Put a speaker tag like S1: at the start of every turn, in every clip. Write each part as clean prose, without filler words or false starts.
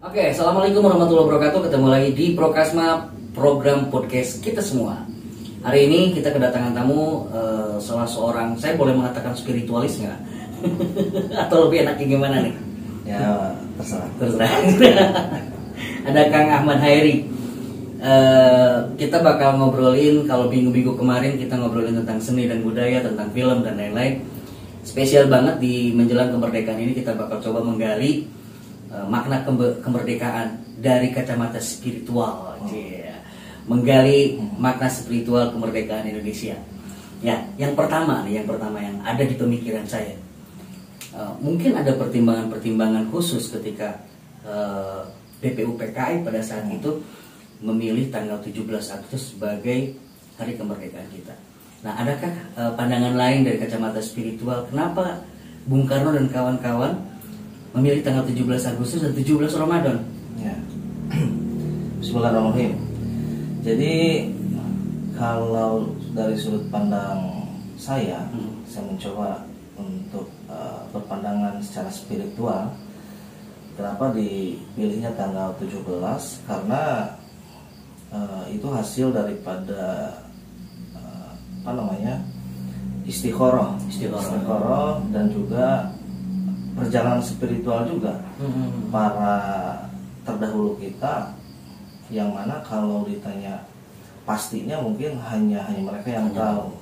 S1: Oke, assalamualaikum warahmatullahi wabarakatuh. Ketemu lagi di Prokasma, program podcast kita semua. Hari ini kita kedatangan tamu, salah seorang, saya boleh mengatakan spiritualis nggak? Atau lebih enaknya gimana nih?
S2: Ya, terserah.
S1: Ada Kang Ahmad Hairi. Kita bakal ngobrolin, kalau minggu-minggu kemarin kita ngobrolin tentang seni dan budaya, tentang film dan lain-lain. Spesial banget di menjelang kemerdekaan ini kita bakal coba menggali makna kemerdekaan dari kacamata spiritual, menggali makna spiritual kemerdekaan Indonesia. Ya, yang pertama yang ada di pemikiran saya, mungkin ada pertimbangan khusus ketika BPUPKI pada saat itu memilih tanggal 17 Agustus sebagai hari kemerdekaan kita. Nah, adakah pandangan lain dari kacamata spiritual? Kenapa Bung Karno dan kawan-kawan memilih tanggal 17 Agustus dan 17 Ramadan?
S2: Ya. Bismillahirrahmanirrahim. Jadi kalau dari sudut pandang saya mencoba untuk berpandangan secara spiritual. Kenapa dipilihnya tanggal 17? Karena itu hasil daripada istikharah dan juga perjalanan spiritual juga para terdahulu kita, yang mana kalau ditanya pastinya mungkin hanya mereka yang tahu,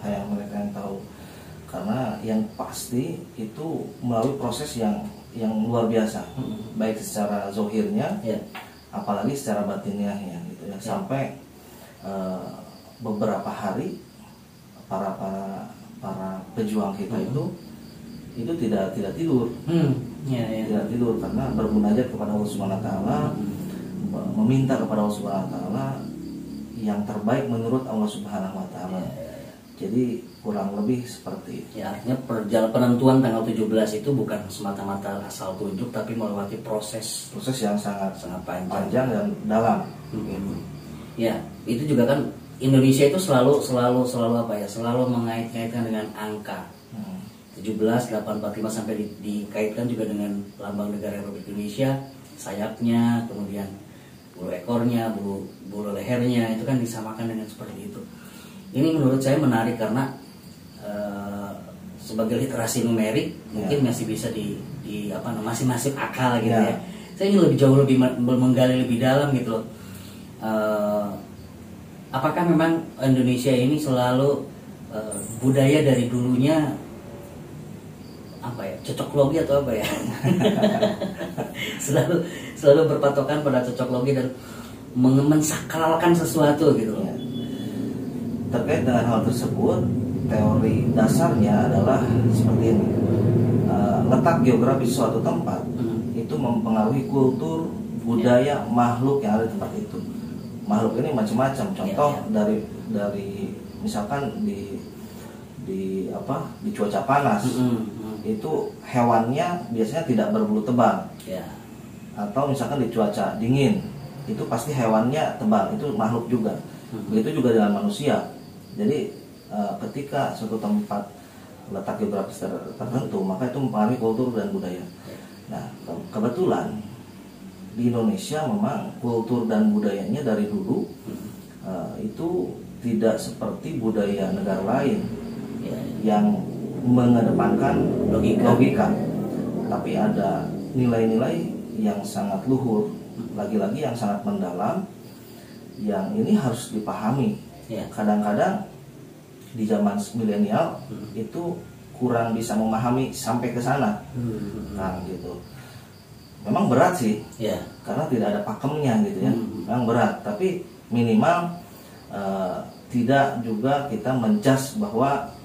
S2: karena yang pasti itu melalui proses yang luar biasa, baik secara zohirnya, apalagi secara batinnya gitu ya. Sampai beberapa hari para pejuang kita itu tidak tidur, tidak tidur karena bermunajat kepada Allah Subhanahu Wa Taala, meminta kepada Allah Subhanahu Wa Taala yang terbaik menurut Allah Subhanahu Wa Taala. Jadi kurang lebih seperti itu.
S1: Ya, artinya penentuan tanggal 17 itu bukan semata-mata asal tunjuk, tapi melewati proses
S2: yang sangat panjang dan dalam.
S1: Ya, itu juga kan Indonesia itu selalu mengait-ngaitkan dengan angka 17, 845 sampai dikaitkan juga dengan lambang negara Republik Indonesia, sayapnya, kemudian bulu ekornya, bulu lehernya, itu kan disamakan dengan seperti itu. Ini menurut saya menarik karena sebagai literasi numerik mungkin masih bisa masih masuk akal gitu ya. Saya ingin lebih menggali lebih dalam gitu loh. Apakah memang Indonesia ini selalu budaya dari dulunya cocok logi atau apa ya? selalu berpatokan pada cocok logi dan mensakralkan sesuatu gitu.
S2: Terkait dengan hal tersebut, teori dasarnya adalah seperti ini. Letak geografis suatu tempat itu mempengaruhi kultur, budaya, makhluk yang ada di tempat itu. Makhluk ini macam-macam. Contoh dari misalkan di cuaca panas, itu hewannya biasanya tidak berbulu tebal. Atau misalkan di cuaca dingin, itu pasti hewannya tebal, itu makhluk juga. Begitu juga dengan manusia. Jadi ketika suatu tempat letak geografis tertentu, maka itu mempengaruhi kultur dan budaya. Nah, kebetulan di Indonesia memang kultur dan budayanya dari dulu itu tidak seperti budaya negara lain yang mengedepankan logika, tapi ada nilai-nilai yang sangat luhur, lagi-lagi yang sangat mendalam, yang ini harus dipahami. Kadang-kadang di zaman milenial itu kurang bisa memahami sampai ke sana. Nah, gitu. Memang berat sih, karena tidak ada pakemnya gitu ya. Memang berat, tapi minimal tidak juga kita menjudge bahwa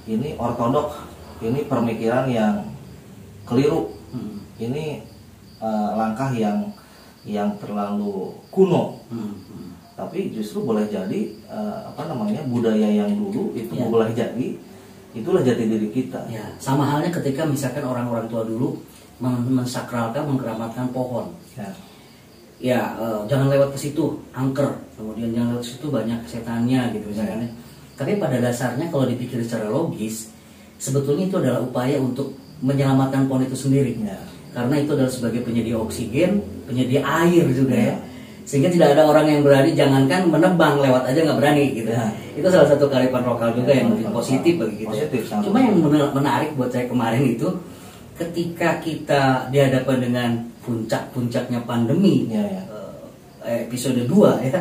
S2: ini ortodok, ini pemikiran yang keliru, ini langkah yang terlalu kuno. Tapi justru boleh jadi budaya yang dulu itu boleh jadi itulah jati diri kita.
S1: Sama halnya ketika misalkan orang-orang tua dulu mensakralkan, mengkeramatkan pohon. Jangan lewat ke situ, angker. Kemudian jangan lewat ke situ, banyak setannya gitu misalkan. Tapi pada dasarnya kalau dipikir secara logis, sebetulnya itu adalah upaya untuk menyelamatkan pohon itu sendiri. karena itu adalah sebagai penyedia oksigen, penyedia air juga ya. Sehingga tidak ada orang yang berani, jangankan menebang, lewat aja nggak berani gitu. Itu salah satu kearifan lokal juga yang mungkin positif bagi kita. Cuma yang menarik buat saya kemarin itu ketika kita dihadapkan dengan puncak-puncaknya pandemi, episode 2 ya.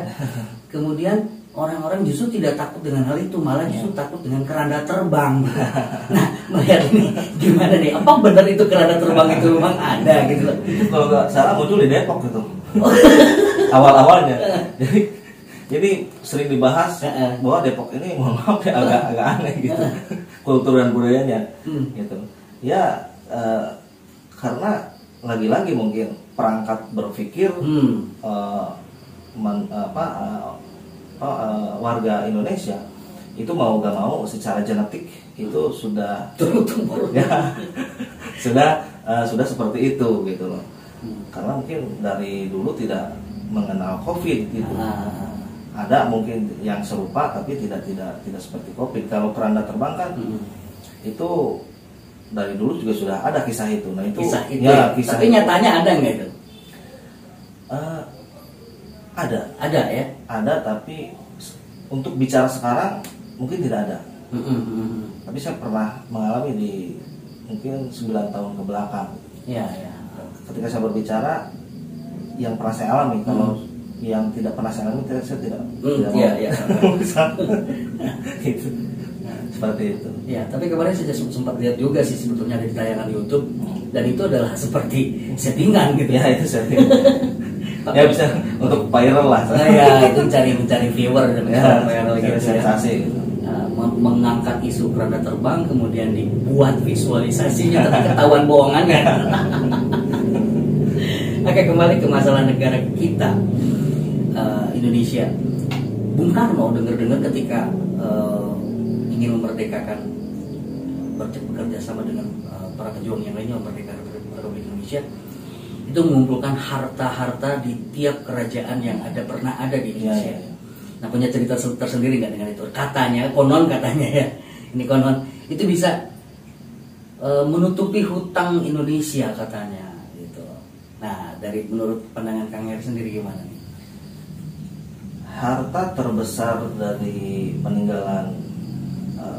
S1: Kemudian orang-orang justru tidak takut dengan hal itu, malah justru takut dengan keranda terbang. Nah, melihat ini gimana nih? Apa benar itu keranda terbang itu memang ada gitu loh?
S2: Itu kalau nggak salah muncul di Depok gitu. Awal-awalnya. Jadi sering dibahas bahwa Depok ini mohon maaf ya agak aneh gitu. Kultur dan budayanya gitu. Ya karena lagi-lagi mungkin perangkat berpikir warga Indonesia itu mau gak mau secara genetik itu sudah ya sudah seperti itu gitu loh. Karena mungkin dari dulu tidak mengenal COVID gitu. Ada mungkin yang serupa tapi tidak seperti COVID. Kalau keranda terbang kan itu dari dulu juga sudah ada kisah itu. Nah itu
S1: kisah itu. Tapi nyatanya ada nggak itu?
S2: Ada ya. Ada, tapi untuk bicara sekarang mungkin tidak ada. Tapi saya pernah mengalami di mungkin 9 tahun ke belakang.
S1: Ya.
S2: Ketika saya berbicara yang pernah saya alami, kalau yang tidak pernah saya alami saya tidak mau. Gitu. Seperti itu.
S1: Ya, tapi kemarin saya sempat lihat juga sih sebetulnya di tayangan YouTube, dan itu adalah seperti settingan gitu.
S2: Ya, itu settingan. Ya bisa untuk viral lah.
S1: Ya, itu mencari viewer dan viral gitu.
S2: Sensasi.
S1: Mengangkat isu keranda terbang, kemudian dibuat visualisasinya, tapi ketahuan bohongannya. Oke, kembali ke masalah negara kita, Indonesia. Bung Karno dengar ketika ingin memerdekakan, bekerja sama dengan para pejuang yang lainnya memerdekakan Republik Indonesia, itu mengumpulkan harta-harta di tiap kerajaan yang pernah ada di Indonesia. Nah, punya cerita tersendiri nggak dengan itu? Konon katanya ya, ini konon itu bisa menutupi hutang Indonesia katanya gitu. Nah, menurut pandangan Kang Heri sendiri gimana nih?
S2: Harta terbesar dari peninggalan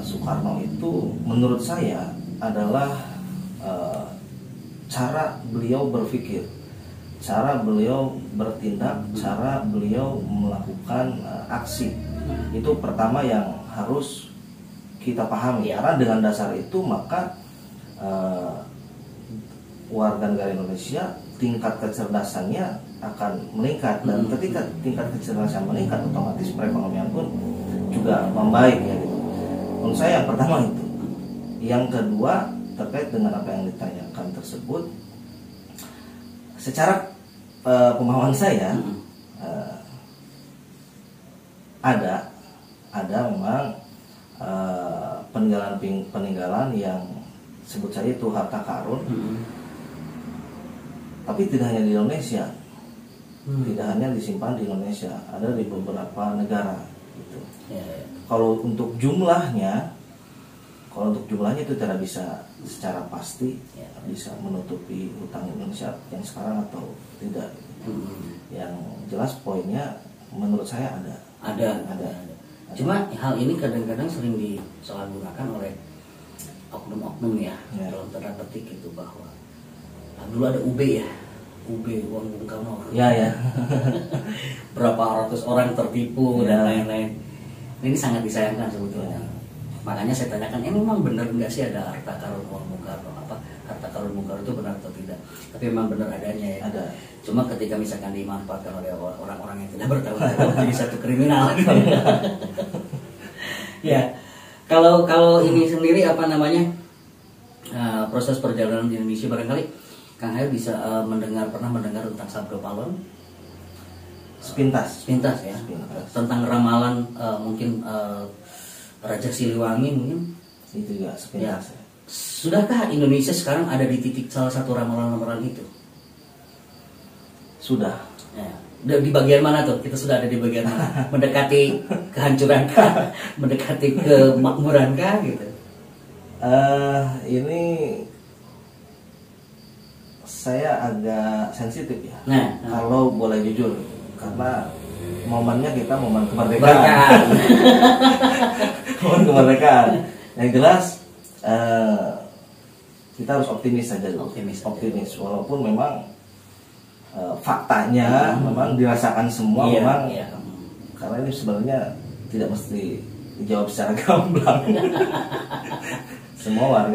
S2: Soekarno itu menurut saya adalah cara beliau berpikir, cara beliau bertindak, cara beliau melakukan aksi. Itu pertama yang harus kita pahami. Karena dengan dasar itu maka warga negara Indonesia tingkat kecerdasannya akan meningkat, dan ketika tingkat kecerdasan meningkat otomatis perekonomian pun juga membaik ya gitu. Menurut saya yang pertama itu. Yang kedua terkait dengan apa yang ditanyakan tersebut, secara pemahaman saya ada memang peninggalan yang sebut saja itu harta karun, tapi tidak hanya di Indonesia, tidak hanya disimpan di Indonesia, ada di beberapa negara gitu. Kalau untuk jumlahnya itu tidak bisa secara pasti bisa menutupi hutang Indonesia yang sekarang atau tidak. Yang jelas poinnya menurut saya ada.
S1: Cuma hal ini kadang-kadang sering disalahgunakan oleh oknum-oknum ya, dalam tanda petik itu, bahwa dulu ada UB uang Bung Karno.
S2: Ya.
S1: Berapa ratus orang tertipu dan lain-lain. Ini sangat disayangkan sebetulnya. Makanya saya tanyakan, memang benar nggak sih ada harta karun uang Bung Karno? Apa harta karun Bung Karno itu benar atau tidak? Tapi memang benar adanya ya.
S2: Ada.
S1: Cuma ketika misalkan dimanfaatkan oleh orang-orang yang tidak bertanggung jawab jadi satu kriminal. Ya, kalau ini sendiri proses perjalanan di Indonesia, barangkali Kang Heri bisa pernah mendengar tentang Sabdo Palon?
S2: Sepintas
S1: ya. Tentang ramalan mungkin Raja Siliwangi mungkin
S2: itu juga sepintas.
S1: Ya. Sudahkah Indonesia sekarang ada di titik salah satu ramalan-ramalan itu?
S2: Sudah.
S1: Ya. Di bagian mana tuh? Kita sudah ada di bagian mana? Mendekati kehancurankah? Mendekati kemakmurankah gitu?
S2: Ini saya agak sensitif ya. Kalau boleh jujur, karena momennya kita momen kemerdekaan. Momen kemerdekaan. Yang jelas kita harus optimis saja dulu. Optimis. Walaupun memang faktanya memang dirasakan semua memang. Karena ini sebenarnya tidak mesti dijawab secara gamblang.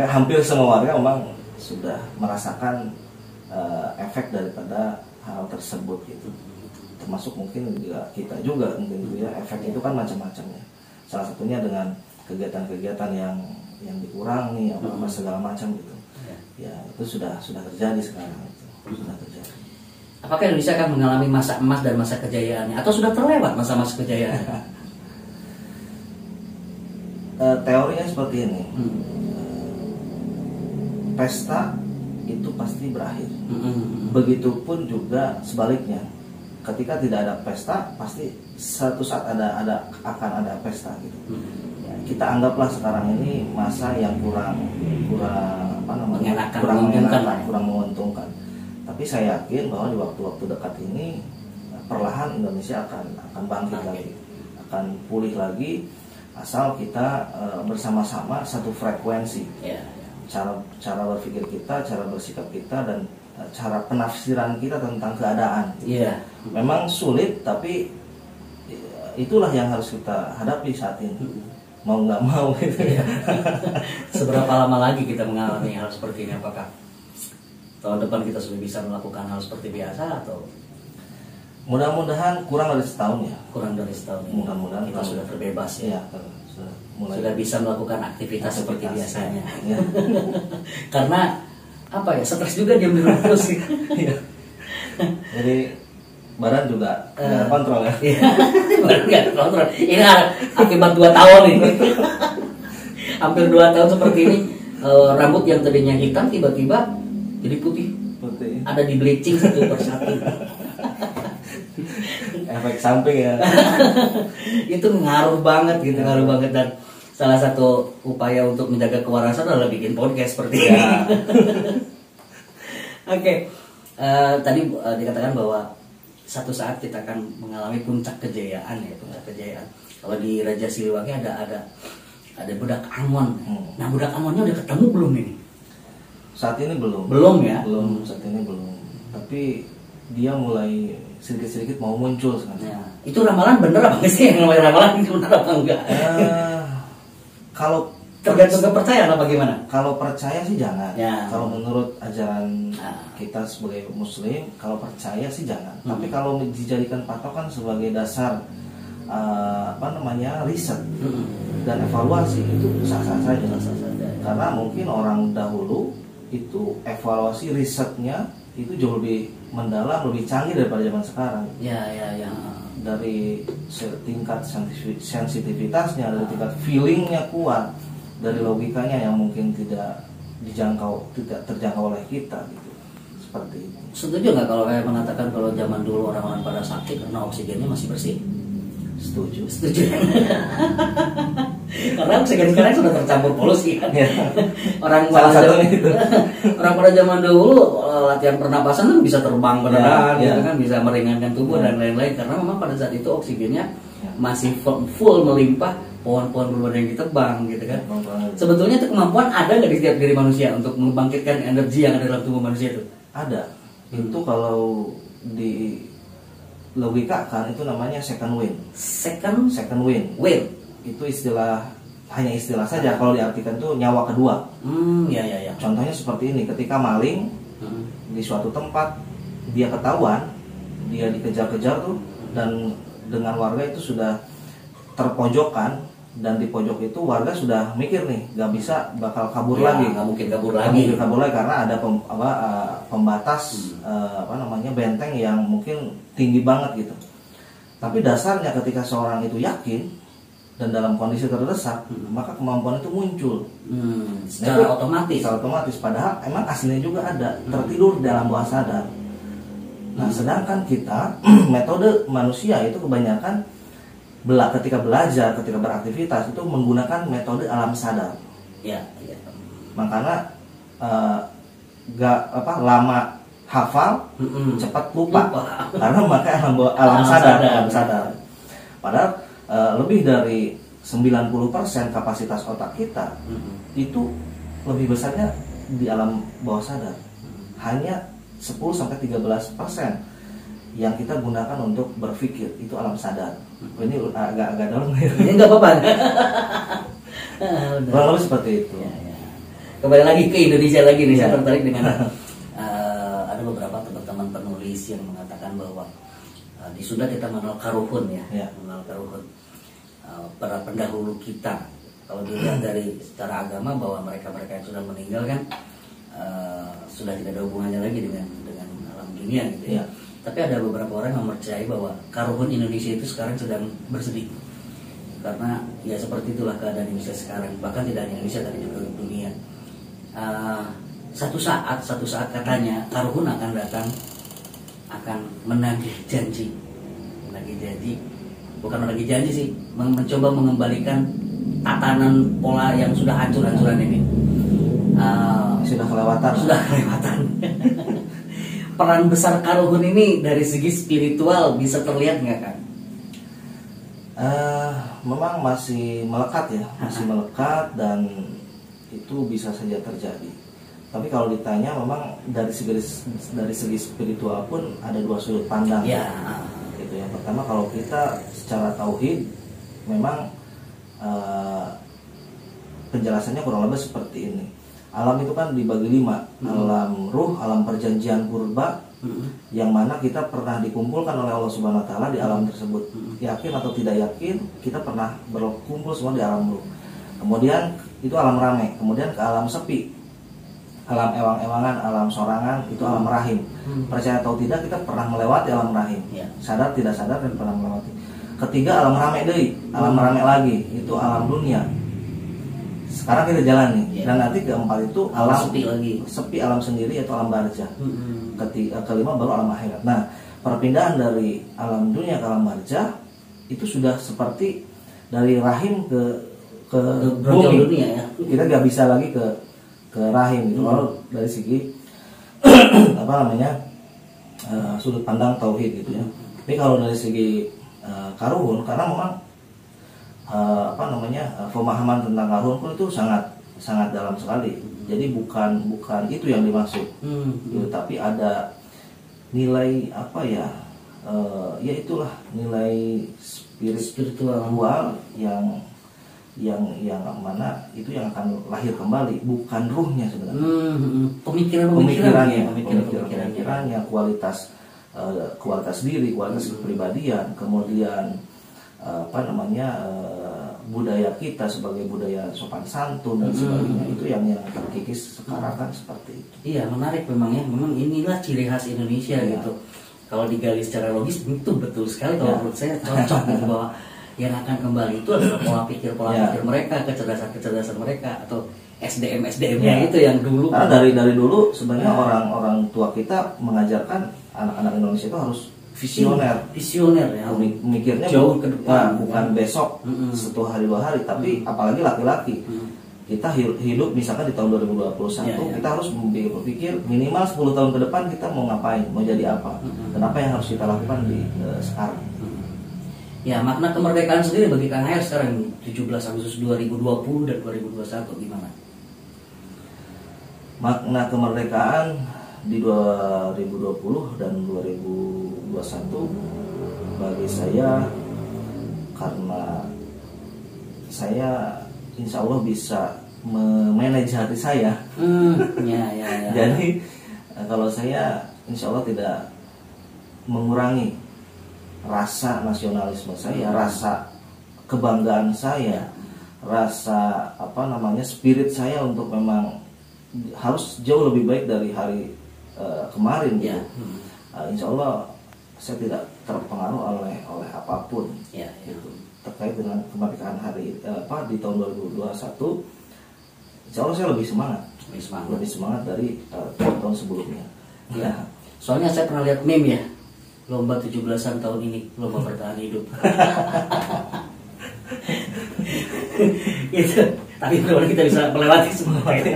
S2: Hampir semua warga memang sudah merasakan efek daripada hal tersebut gitu. Termasuk mungkin juga kita juga mungkin gitu ya. Efek itu kan macam-macam ya. Salah satunya dengan kegiatan-kegiatan yang dikurangi apa segala macam gitu. Ya itu sudah terjadi sekarang itu. Sudah terjadi.
S1: Apakah Indonesia akan mengalami masa emas dan masa kejayaannya atau sudah terlewat masa-masa kejayaannya?
S2: Teorinya seperti ini. Pesta itu pasti berakhir. Begitupun juga sebaliknya. Ketika tidak ada pesta, pasti suatu saat akan ada pesta gitu. Ya, kita anggaplah sekarang ini masa yang kurang menguntungkan. Tapi saya yakin bahwa di waktu-waktu dekat ini perlahan Indonesia akan bangkit lagi, akan pulih lagi, asal kita bersama-sama satu frekuensi. Cara berpikir kita, cara bersikap kita, dan cara penafsiran kita tentang keadaan. Memang sulit, tapi itulah yang harus kita hadapi saat ini. Mau nggak mau gitu ya.
S1: Seberapa lama lagi kita mengalami hal seperti ini? Apakah tahun depan kita sudah bisa melakukan hal seperti biasa atau?
S2: Mudah-mudahan kurang dari setahun ya. Mudah-mudahan
S1: kita sudah terbebas ya. Sudah bisa melakukan aktivitas seperti biasanya. Karena apa ya, stres juga diam di rumah terus.
S2: Jadi badan juga nggak kontrol ya.
S1: Badan nggak kontrol. Ini akibat 2 tahun ini. Hampir 2 tahun seperti ini. Rambut yang tadinya hitam tiba-tiba jadi putih. Ada di bleaching satu persatu.
S2: Efek samping ya.
S1: Itu ngaruh banget gitu, ngaruh banget. Dan salah satu upaya untuk menjaga kewarasan adalah bikin podcast seperti ini. Oke. Tadi dikatakan bahwa satu saat kita akan mengalami puncak kejayaan ya, puncak kejayaan. Kalau di Raja Siliwangi ada budak Angon. Nah, budak Angonnya udah ketemu belum ini?
S2: Saat ini belum.
S1: Belum ya?
S2: Saat ini belum. Tapi dia mulai sedikit-sedikit mau muncul sekarang.
S1: Itu ramalan bener apa sih? Yang namanya ramalan itu bener apa enggak?
S2: Kalau
S1: tergantung kepercayaan apa gimana?
S2: Kalau percaya sih jangan. Kalau menurut ajaran kita sebagai muslim, kalau percaya sih jangan. Tapi kalau dijadikan patokan sebagai dasar riset dan evaluasi, itu sah-sah saja. Karena mungkin orang dahulu itu evaluasi risetnya itu jauh lebih mendalam, lebih canggih daripada zaman sekarang. Dari tingkat sensitivitasnya, dari tingkat feelingnya kuat, dari logikanya yang mungkin tidak terjangkau oleh kita gitu. Seperti itu.
S1: Setuju nggak kalau kayak mengatakan kalau zaman dulu orang-orang pada sakit karena oksigennya masih bersih?
S2: Setuju.
S1: Karena oksigen sekarang sudah tercampur polusi kan. Orang pada zaman dulu latihan pernapasan kan bisa terbang beneran, gitu kan, bisa meringankan tubuh dan lain-lain. Karena memang pada saat itu oksigennya masih full melimpah, pohon-pohon belum ada yang ditebang gitu kan. Sebetulnya itu kemampuan ada nggak di setiap diri manusia untuk membangkitkan energi yang ada dalam tubuh manusia itu?
S2: Ada. Itu kalau di logika kan itu namanya second wind. Second wind. Itu hanya istilah saja. Kalau diartikan itu nyawa kedua. Contohnya seperti ini, ketika maling di suatu tempat dia ketahuan, dia dikejar-kejar tuh, dan dengan warga itu sudah terpojokkan, dan di pojok itu warga sudah mikir nih, nggak bisa bakal kabur lagi.
S1: Nggak mungkin kabur lagi
S2: Karena ada pembatas benteng yang mungkin tinggi banget gitu. Tapi dasarnya ketika seorang itu yakin dan dalam kondisi terdesak, maka kemampuan itu muncul
S1: secara
S2: otomatis. Padahal emang aslinya juga ada, tertidur dalam bawah sadar. Nah, sedangkan kita metode manusia itu kebanyakan ketika belajar, ketika beraktivitas itu menggunakan metode alam sadar. Makanya lama hafal, cepat lupa. Karena memakai alam sadar. Padahal lebih dari 90% kapasitas otak kita itu lebih besarnya di alam bawah sadar. Hanya 10-13% yang kita gunakan untuk berpikir itu alam sadar. Ini agak dalam ya.
S1: Ini nggak apa-apa.
S2: Kurang lebih seperti itu.
S1: Ya. Kembali lagi ke Indonesia lagi nih, saya tertarik dengan ada beberapa teman-teman penulis yang mengatakan bahwa di Sunda kita mengenal karuhun ya. Mengenal karuhun. Para pendahulu kita, kalau dilihat dari secara agama bahwa mereka yang sudah meninggal kan sudah tidak ada hubungannya lagi dengan alam dunia gitu ya. Tapi ada beberapa orang yang percaya bahwa karuhun Indonesia itu sekarang sedang bersedih karena ya seperti itulah keadaan Indonesia sekarang, bahkan tidak hanya Indonesia tapi juga dunia. Satu saat katanya karuhun akan datang, akan menagih janji, bukan menagih janji sih, mencoba mengembalikan tatanan pola yang sudah hancur-hancuran ini.
S2: Sudah kelewatan.
S1: Peran besar karuhun ini dari segi spiritual bisa terlihat nggak kan?
S2: Memang masih melekat ya, melekat dan itu bisa saja terjadi. Tapi kalau ditanya memang dari segi spiritual pun ada dua sudut pandang.
S1: Ya.
S2: Gitu. Yang pertama kalau kita secara tauhid memang penjelasannya kurang lebih seperti ini. Alam itu kan dibagi 5, alam ruh, alam perjanjian purba, yang mana kita pernah dikumpulkan oleh Allah Subhanahu Wa Taala di alam tersebut. Yakin atau tidak yakin, kita pernah berkumpul semua di alam ruh. Kemudian itu alam rame, kemudian ke alam sepi, alam ewang-ewangan, alam sorangan, itu alam rahim. Percaya atau tidak, kita pernah melewati alam rahim. Sadar tidak sadar dan pernah melewati. Ketiga alam rame deui, alam rame lagi, itu alam dunia. Sekarang kita jalan nih, dan nanti keempat itu alam sepi alam sendiri, yaitu alam barzah. Kelima baru alam akhirat. Nah, perpindahan dari alam dunia ke alam barzah itu sudah seperti dari rahim ke bumi dunia ya. Kita nggak bisa lagi ke rahim gitu. Kalau dari segi sudut pandang tauhid gitu ya. Tapi kalau dari segi karuhun, karena memang pemahaman tentang karuhun pun itu sangat dalam sekali. Jadi bukan itu yang dimaksud, gitu, tapi ada nilai ya itulah nilai spiritual yang mana itu yang akan lahir kembali, bukan ruhnya sebenarnya. Pemikirannya, kualitas diri, kualitas kepribadian, kemudian budaya kita sebagai budaya sopan santun dan sebagainya, itu yang terkikis sekarang kan seperti itu.
S1: Iya, menarik memang ya. Memang inilah ciri khas Indonesia gitu. Kalau digali secara logis itu betul sekali. Kalau menurut saya cocok gitu, bahwa yang akan kembali itu adalah pola pikir mereka, kecerdasan mereka, atau SDM-nya itu yang dulu.
S2: Karena dari dulu sebenarnya orang tua kita mengajarkan anak-anak Indonesia itu harus visioner
S1: ya,
S2: mikirnya
S1: jauh ke depan,
S2: bukan besok, 1 hari 2 hari, tapi apalagi laki-laki. Kita hidup misalkan di tahun 2021, kita harus berpikir minimal 10 tahun ke depan kita mau ngapain, mau jadi apa, dan apa yang harus kita lakukan di sekarang.
S1: Ya, makna kemerdekaan sendiri bagi Kang Hayar sekarang 17 Agustus 2020 dan 2021 gimana?
S2: Makna kemerdekaan di 2020 dan 2021 bagi saya, karena saya insya Allah bisa memanage hati saya.
S1: Ya.
S2: Jadi kalau saya insya Allah tidak mengurangi rasa nasionalisme saya, rasa kebanggaan saya, rasa spirit saya untuk memang harus jauh lebih baik dari hari kemarin gitu. Insya Allah saya tidak terpengaruh oleh apapun gitu. Terkait dengan kemerdekaan hari di tahun 2021, insya Allah saya lebih semangat dari tahun sebelumnya.
S1: Ya. Soalnya saya pernah lihat meme ya, lomba 17-an tahun ini, lomba bertahan hidup. Gitu. Tapi bagaimana kita bisa melewati semua itu.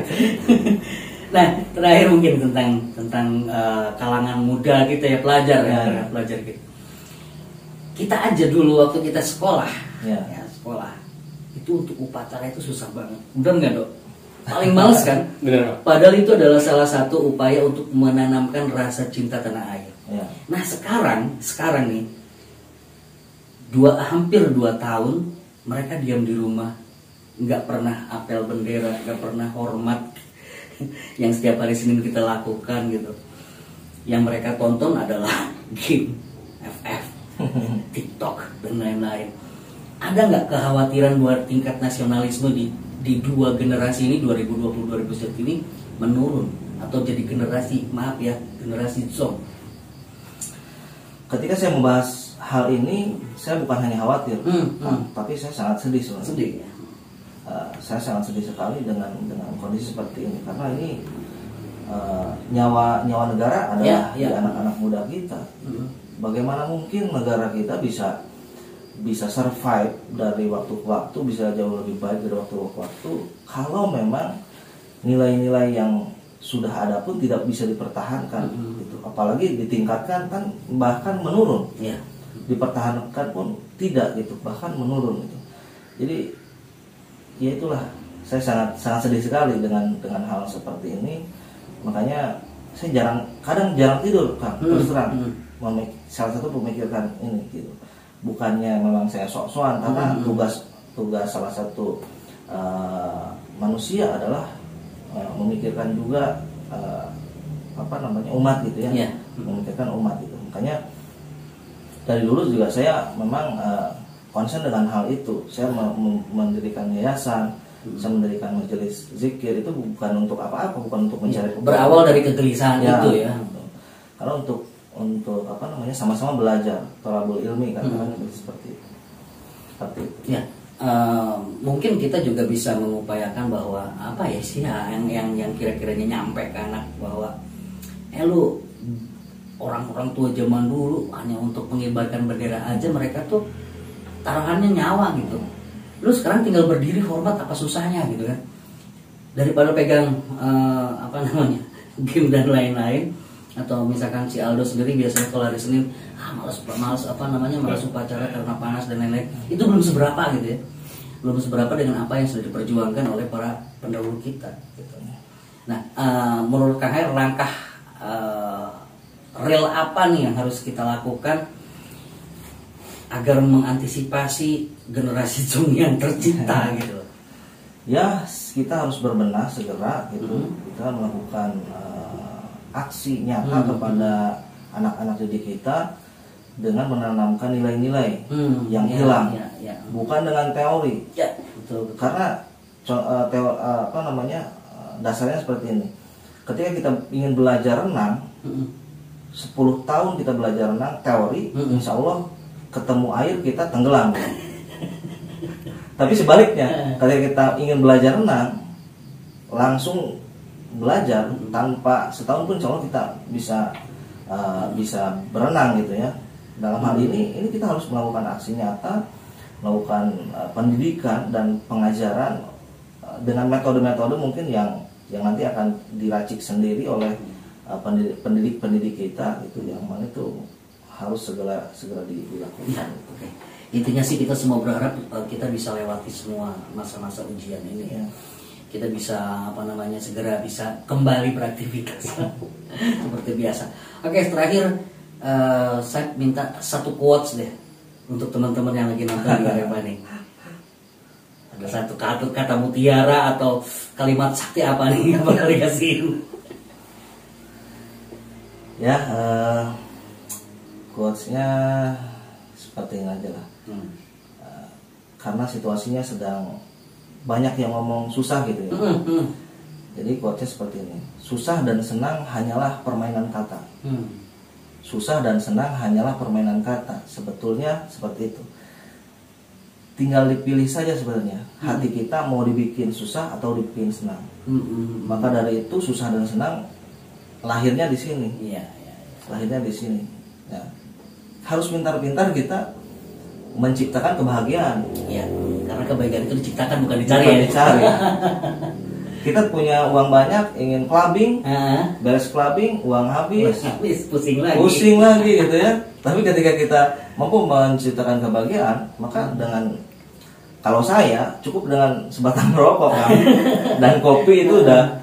S1: Nah, terakhir mungkin tentang kalangan muda kita ya, pelajar ya, pelajar kita. Kita aja dulu waktu kita sekolah, ya sekolah itu untuk upacara itu susah banget. Bener nggak Dok? Paling males kan?
S3: Bener.
S1: Padahal itu adalah salah satu upaya untuk menanamkan rasa cinta tanah air.
S2: Ya.
S1: Nah sekarang nih hampir 2 tahun mereka diam di rumah, nggak pernah apel bendera, nggak pernah hormat yang setiap hari Senin kita lakukan gitu. Yang mereka tonton adalah game, FF, TikTok dan lain-lain. Ada nggak kekhawatiran buat tingkat nasionalisme di dua generasi ini, 2020-2021 ini menurun atau jadi generasi zombie?
S2: Ketika saya membahas hal ini, saya bukan hanya khawatir, tapi saya sangat sedih sebenarnya.
S1: Sedih ya.
S2: Saya sangat sedih sekali dengan kondisi seperti ini, karena ini nyawa negara adalah di anak-anak muda kita. Bagaimana mungkin negara kita bisa survive dari waktu ke waktu, bisa jauh lebih baik dari waktu ke waktu, kalau memang nilai-nilai yang sudah ada pun tidak bisa dipertahankan, gitu. Apalagi ditingkatkan kan bahkan menurun, dipertahankan pun tidak gitu, bahkan menurun gitu. Jadi ya itulah, saya sangat sedih sekali dengan hal seperti ini. Makanya saya kadang jarang tidur, Kang, terus terang. Salah satu memikirkan ini gitu. Bukannya memang saya sok-sokan, karena tugas salah satu manusia adalah memikirkan juga umat gitu ya, memikirkan umat gitu. Makanya dari dulu juga saya memang concern dengan hal itu. Saya mendirikan yayasan, saya mendirikan majelis zikir, itu bukan untuk apa-apa, bukan untuk mencari
S1: berawal dari kegelisahan itu ya.
S2: Karena untuk sama-sama belajar thalabul ilmi kan, seperti itu.
S1: Ya, mungkin kita juga bisa mengupayakan bahwa yang kira-kiranya nyampe ke anak bahwa lu orang-orang tua zaman dulu hanya untuk mengibarkan bendera aja, mereka tuh taruhannya nyawa gitu. Lu sekarang tinggal berdiri, hormat apa susahnya gitu kan, daripada pegang game dan lain-lain. Atau misalkan si Aldo sendiri biasanya kalau hari Senin malas upacara karena panas dan lain-lain, itu belum seberapa gitu ya, belum seberapa dengan apa yang sudah diperjuangkan oleh para pendahulu kita gitu. Nah, menurut Kang Hair, langkah real apa nih yang harus kita lakukan agar mengantisipasi generasi zombie yang tercipta gitu?
S2: Ya, kita harus berbenah segera gitu. Kita melakukan aksi nyata kepada anak-anak didik kita dengan menanamkan nilai-nilai yang hilang, bukan dengan teori.
S1: Betul.
S2: Karena dasarnya seperti ini. Ketika kita ingin belajar renang, 10 tahun kita belajar renang teori, insya Allah ketemu air kita tenggelam. Tapi sebaliknya, ketika kita ingin belajar renang, langsung belajar tanpa setahun pun insya Allah kita bisa berenang gitu ya. Dalam hal ini kita harus melakukan aksi nyata, melakukan pendidikan dan pengajaran dengan metode-metode mungkin yang nanti akan diracik sendiri oleh pendidik kita gitu, yang mana itu harus segera dilakukan.
S1: Okay. Intinya sih kita semua berharap kita bisa lewati semua masa-masa ujian ini ya. Kita bisa segera bisa kembali beraktivitas seperti biasa. Oke, terakhir saya minta satu quotes deh untuk teman-teman yang lagi nonton di Arema nih. Ada satu kata mutiara atau kalimat sakti apa nih yang bakal dikasihin?
S2: Ya, quotesnya seperti ini aja lah. Karena situasinya sedang banyak yang ngomong susah gitu ya. Jadi quotesnya seperti ini: susah dan senang hanyalah permainan kata. Susah dan senang hanyalah permainan kata. Sebetulnya seperti itu. Tinggal dipilih saja sebenarnya. Hati kita mau dibikin susah atau dibikin senang. Maka dari itu susah dan senang lahirnya di sini. Lahirnya di sini. Ya. Harus pintar-pintar kita menciptakan kebahagiaan.
S1: Iya, karena kebahagiaan itu diciptakan bukan dicari.
S2: Kita punya uang banyak, ingin clubbing, beres clubbing, uang habis, pusing lagi gitu ya. Tapi ketika kita mampu menciptakan kebahagiaan, maka dengan kalau saya cukup dengan sebatang rokok kan, dan kopi itu udah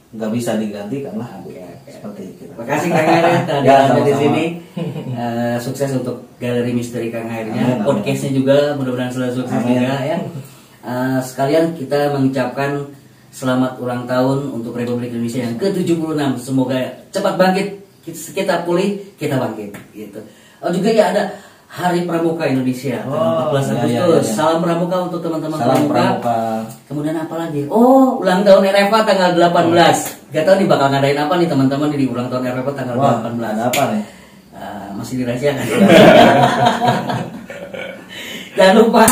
S2: nggak bisa digantikan lah. Seperti itu.
S1: Makasih Kang Hair ada di sini. Sukses untuk Galeri Misteri Kang Hairnya. Podcastnya juga mudah-mudahan selalu sukses juga ya. Sekalian kita mengucapkan selamat ulang tahun untuk Republik Indonesia yang ke-76. Semoga cepat bangkit, kita pulih, kita bangkit gitu. Oh juga ya ada Hari Pramuka Indonesia tanggal 14 Agustus. Salam Pramuka untuk teman-teman Pramuka. Kemudian apa lagi? Oh, ulang tahun RFA tanggal 18. Gak tau nih bakal ngadain apa nih teman-teman di ulang tahun RFA tanggal 18.
S2: Ada apa nih?
S1: Masih dirahasiakan. Jangan lupa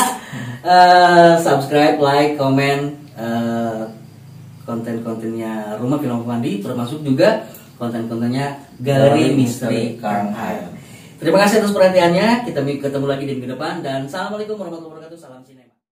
S1: subscribe, like, komen konten-kontennya Rumah Film Fandi, termasuk juga konten-kontennya Galeri Misteri Kang Hair. Terima kasih atas perhatiannya. Kita ketemu lagi di minggu depan dan assalamualaikum warahmatullahi wabarakatuh. Salam sinema.